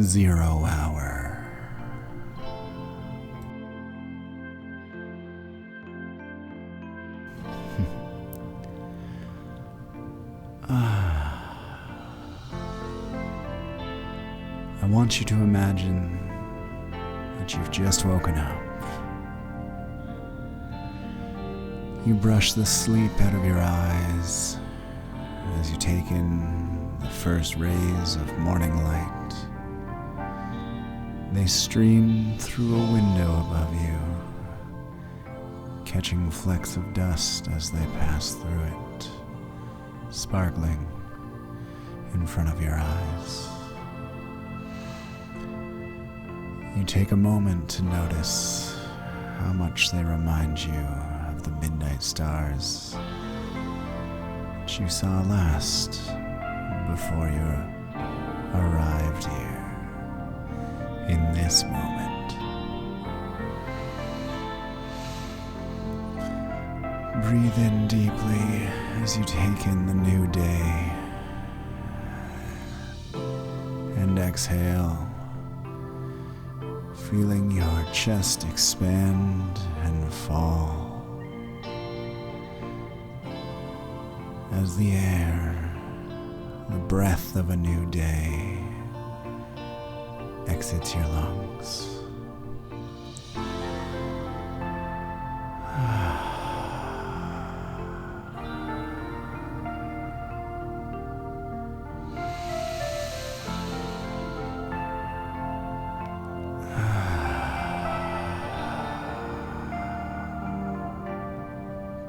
0 hour. I want you to imagine that you've just woken up. You brush the sleep out of your eyes as you take in the first rays of morning light. They stream through a window above you, catching flecks of dust as they pass through it, sparkling in front of your eyes. You take a moment to notice how much they remind you of the midnight stars that you saw last before you arrived here in this moment. Breathe in deeply as you take in the new day, and exhale, feeling your chest expand and fall as the air, the breath of a new day, exits your lungs.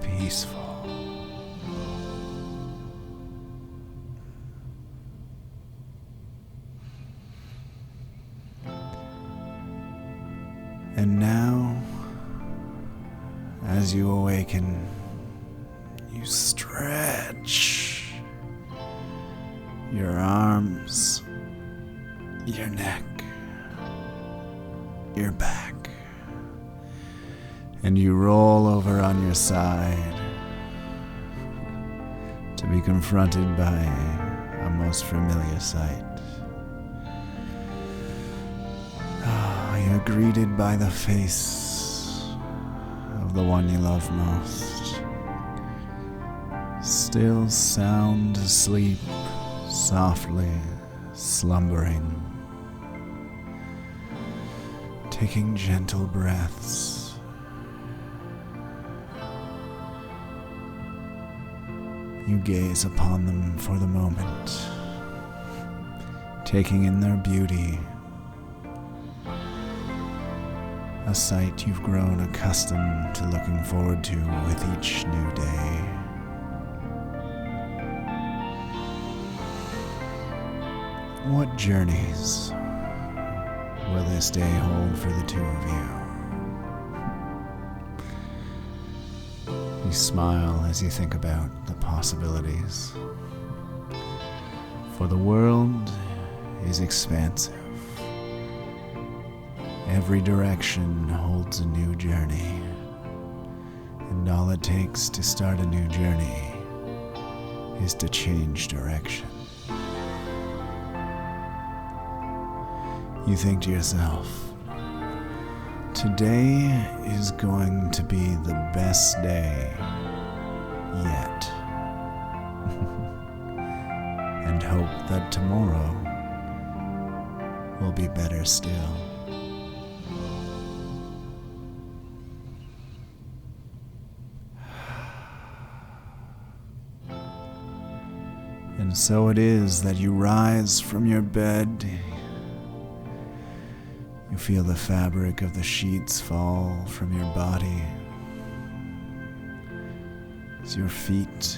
Peaceful. And now, as you awaken, you stretch your arms, your neck, your back, and you roll over on your side to be confronted by a most familiar sight. You're greeted by the face of the one you love most, still sound asleep, softly slumbering, taking gentle breaths. You gaze upon them for the moment, taking in their beauty, a sight you've grown accustomed to looking forward to with each new day. What journeys will this day hold for the two of you? You smile as you think about the possibilities, for the world is expansive. Every direction holds a new journey, and all it takes to start a new journey is to change direction. You think to yourself, today is going to be the best day yet, and hope that tomorrow will be better still. And so it is that you rise from your bed. You feel the fabric of the sheets fall from your body as your feet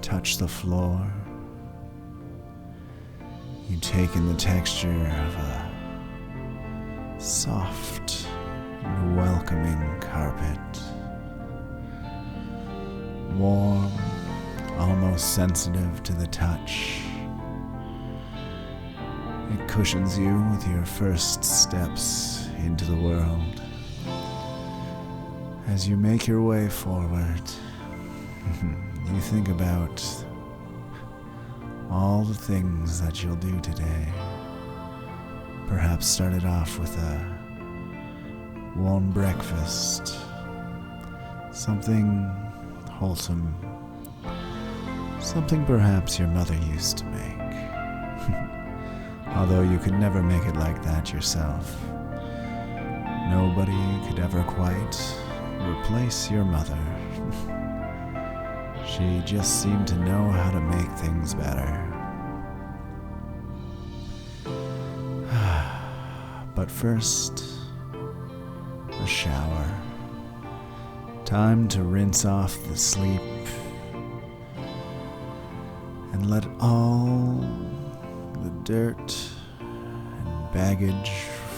touch the floor. You take in the texture of a soft and welcoming carpet, warm, almost sensitive to the touch. It cushions you with your first steps into the world. As you make your way forward, you think about all the things that you'll do today. Perhaps started off with a warm breakfast, something wholesome, something perhaps your mother used to make. Although you could never make it like that yourself. Nobody could ever quite replace your mother. She just seemed to know how to make things better. But first, a shower. Time to rinse off the sleep and let all the dirt and baggage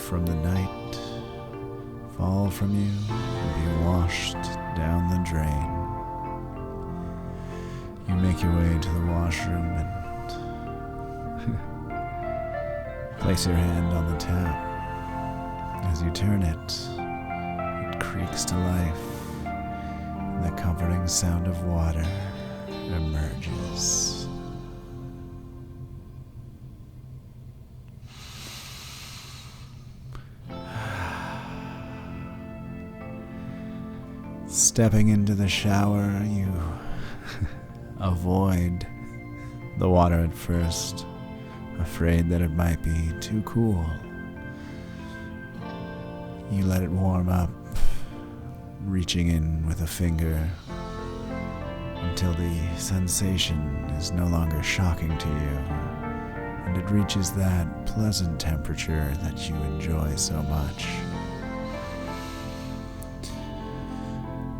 from the night fall from you and be washed down the drain. You make your way to the washroom and place your hand on the tap. As you turn it, it creaks to life, and the comforting sound of water emerges. Stepping into the shower, you avoid the water at first, afraid that it might be too cool. You let it warm up, reaching in with a finger until the sensation is no longer shocking to you, and it reaches that pleasant temperature that you enjoy so much.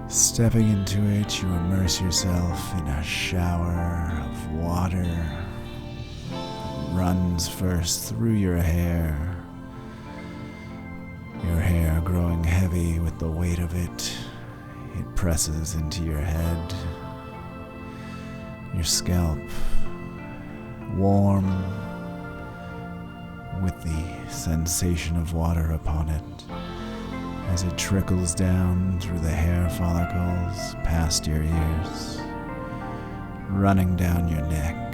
Stepping into it, you immerse yourself in a shower of water that runs first through your hair growing heavy with the weight of it. It presses into your head, your scalp, warm with the sensation of water upon it, as it trickles down through the hair follicles past your ears, running down your neck.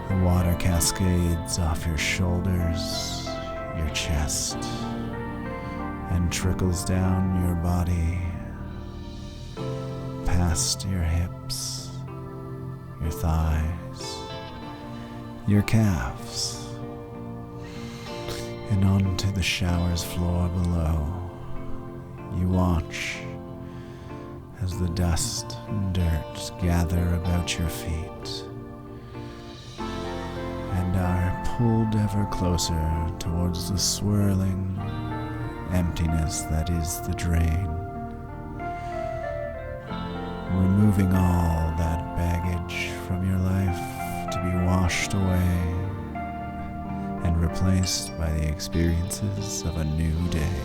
The water cascades off your shoulders, your chest, and trickles down your body, past your hips, your thighs, your calves, and onto the shower's floor below. You watch as the dust and dirt gather about your feet and are pulled ever closer towards the swirling emptiness that is the drain, removing all that baggage from your life to be washed away and replaced by the experiences of a new day.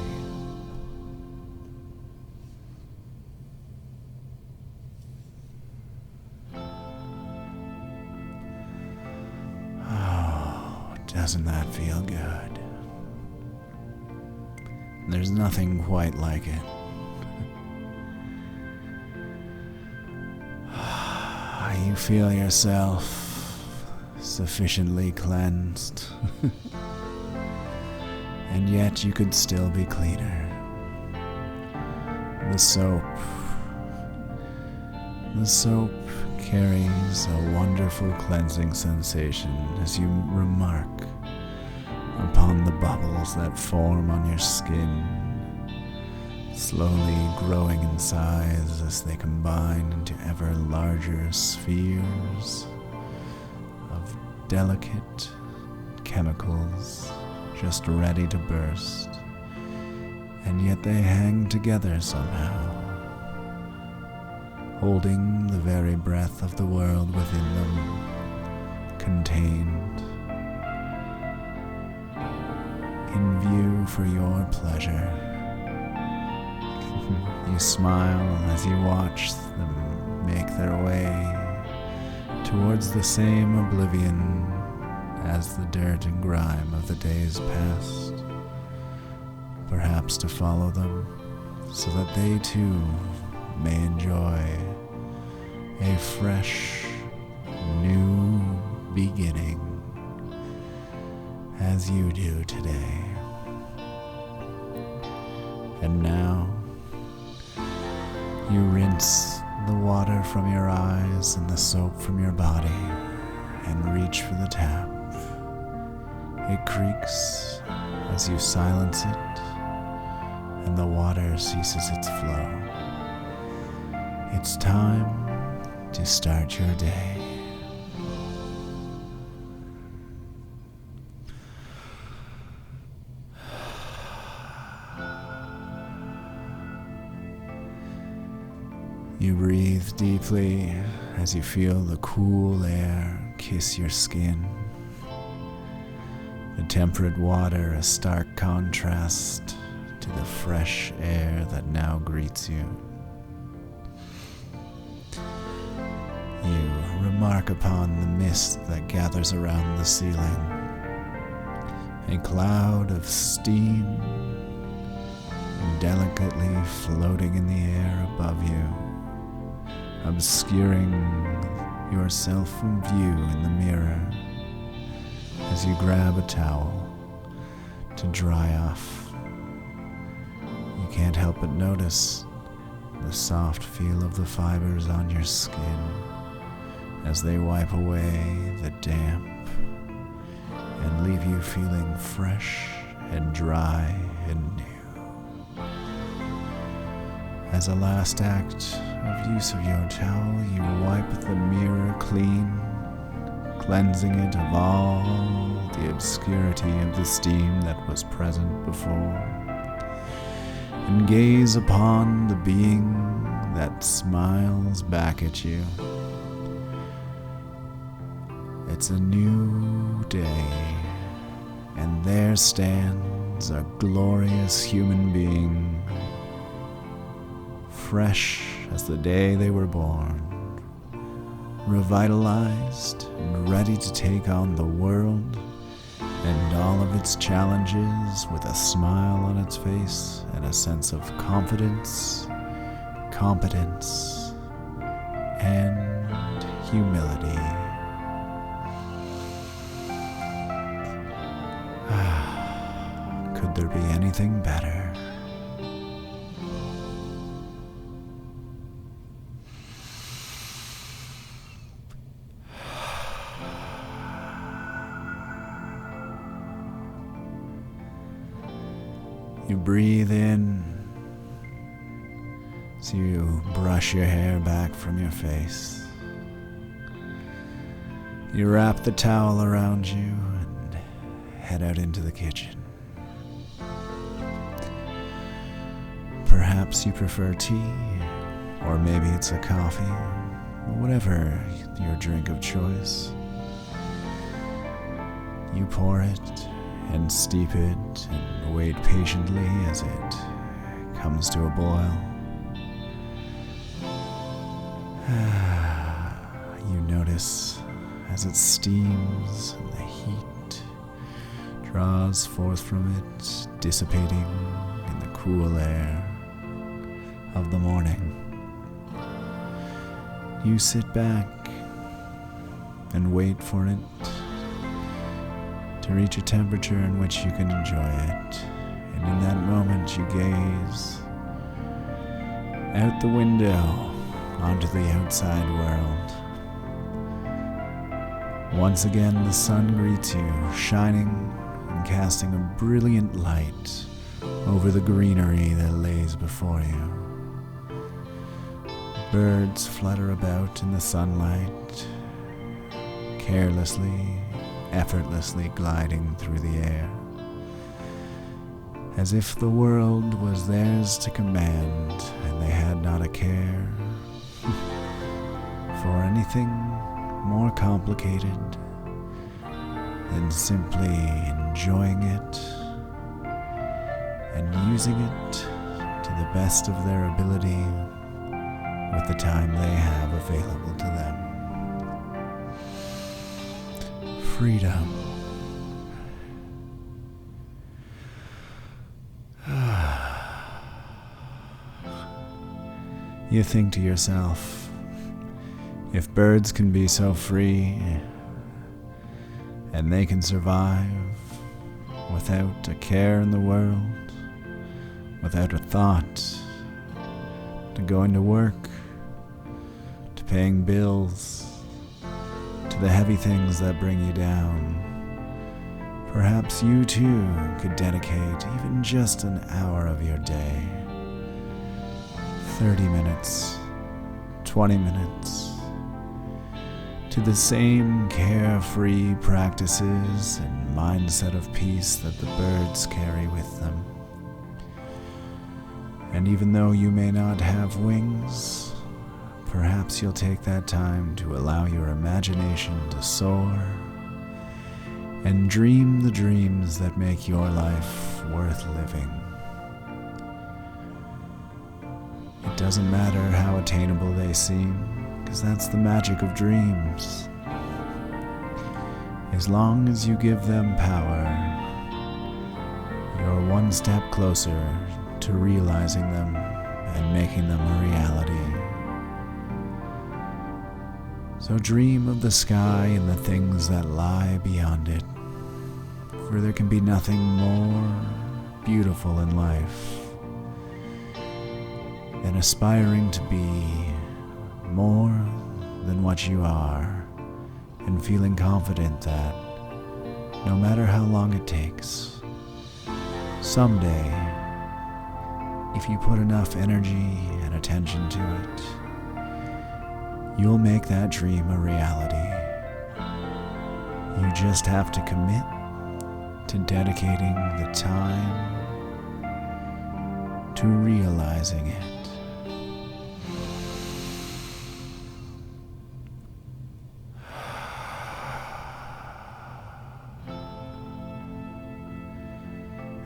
Oh, doesn't that feel good? There's nothing quite like it. You feel yourself sufficiently cleansed, and yet you could still be cleaner. The soap carries a wonderful cleansing sensation as you remark upon the bubbles that form on your skin, slowly growing in size as they combine into ever larger spheres of delicate chemicals just ready to burst, and yet they hang together somehow, holding the very breath of the world within them, contained in view for your pleasure. You smile as you watch them make their way towards the same oblivion as the dirt and grime of the days past, perhaps to follow them so that they too may enjoy a fresh, new beginning as you do today. And now, you rinse the water from your eyes and the soap from your body and reach for the tap. It creaks as you silence it, and the water ceases its flow. It's time to start your day. You breathe deeply as you feel the cool air kiss your skin. The temperate water a stark contrast to the fresh air that now greets you. You remark upon the mist that gathers around the ceiling, a cloud of steam delicately floating in the air above you, obscuring yourself from view in the mirror as you grab a towel to dry off. You can't help but notice the soft feel of the fibers on your skin as they wipe away the damp and leave you feeling fresh and dry and new. As a last act of use of your towel, you wipe the mirror clean, cleansing it of all the obscurity of the steam that was present before, and gaze upon the being that smiles back at you. It's a new day, and there stands a glorious human being, fresh as the day they were born, revitalized and ready to take on the world and all of its challenges with a smile on its face and a sense of confidence, competence, and humility. Could there be anything better? You breathe in as you brush your hair back from your face. You wrap the towel around you and head out into the kitchen. Perhaps you prefer tea, or maybe it's a coffee, whatever your drink of choice. You pour it and steep it and wait patiently as it comes to a boil. You notice as it steams and the heat draws forth from it, dissipating in the cool air of the morning. You sit back and wait for it to reach a temperature in which you can enjoy it. And in that moment you gaze out the window onto the outside world. Once again the sun greets you, shining and casting a brilliant light over the greenery that lays before you. Birds flutter about in the sunlight, carelessly, effortlessly gliding through the air, as if the world was theirs to command and they had not a care for anything more complicated than simply enjoying it and using it to the best of their ability with the time they have available to them. Freedom. You think to yourself, if birds can be so free and they can survive without a care in the world, without a thought, to going to work, to paying bills, to the heavy things that bring you down. Perhaps you too could dedicate even just an hour of your day, 30 minutes, 20 minutes, to the same carefree practices and mindset of peace that the birds carry with them. And even though you may not have wings, perhaps you'll take that time to allow your imagination to soar and dream the dreams that make your life worth living. It doesn't matter how attainable they seem, because that's the magic of dreams. As long as you give them power, you're one step closer to realizing them and making them a reality. So dream of the sky and the things that lie beyond it, for there can be nothing more beautiful in life than aspiring to be more than what you are, and feeling confident that no matter how long it takes, someday, if you put enough energy and attention to it, you'll make that dream a reality. You just have to commit to dedicating the time to realizing it.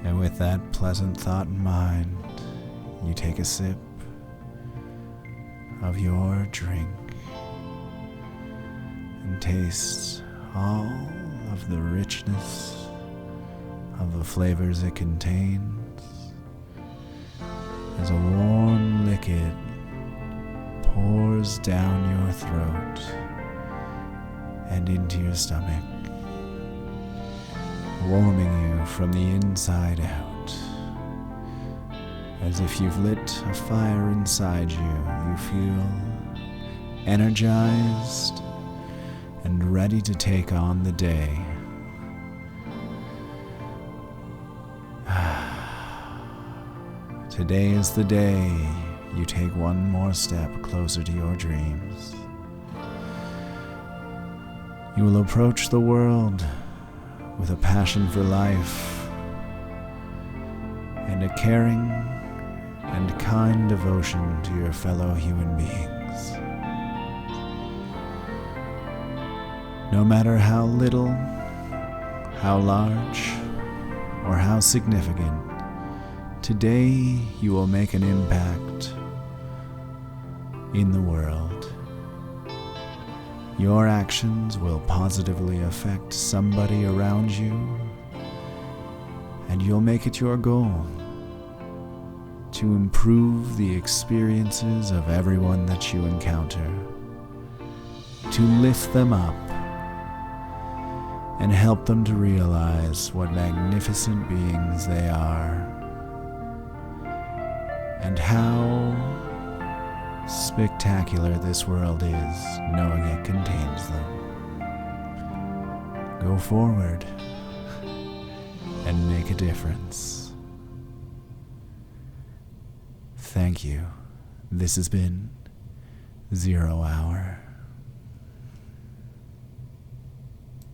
And with that pleasant thought in mind, you take a sip of your drink and taste all of the richness of the flavors it contains as a warm liquid pours down your throat and into your stomach, warming you from the inside out. As if you've lit a fire inside you, you feel energized and ready to take on the day. Today is the day you take one more step closer to your dreams. You will approach the world with a passion for life and a caring and kind devotion to your fellow human beings. No matter how little, how large, or how significant, today you will make an impact in the world. Your actions will positively affect somebody around you, and you'll make it your goal to improve the experiences of everyone that you encounter, to lift them up and help them to realize what magnificent beings they are and how spectacular this world is, knowing it contains them. Go forward and make a difference. Thank you. This has been 0 Hour.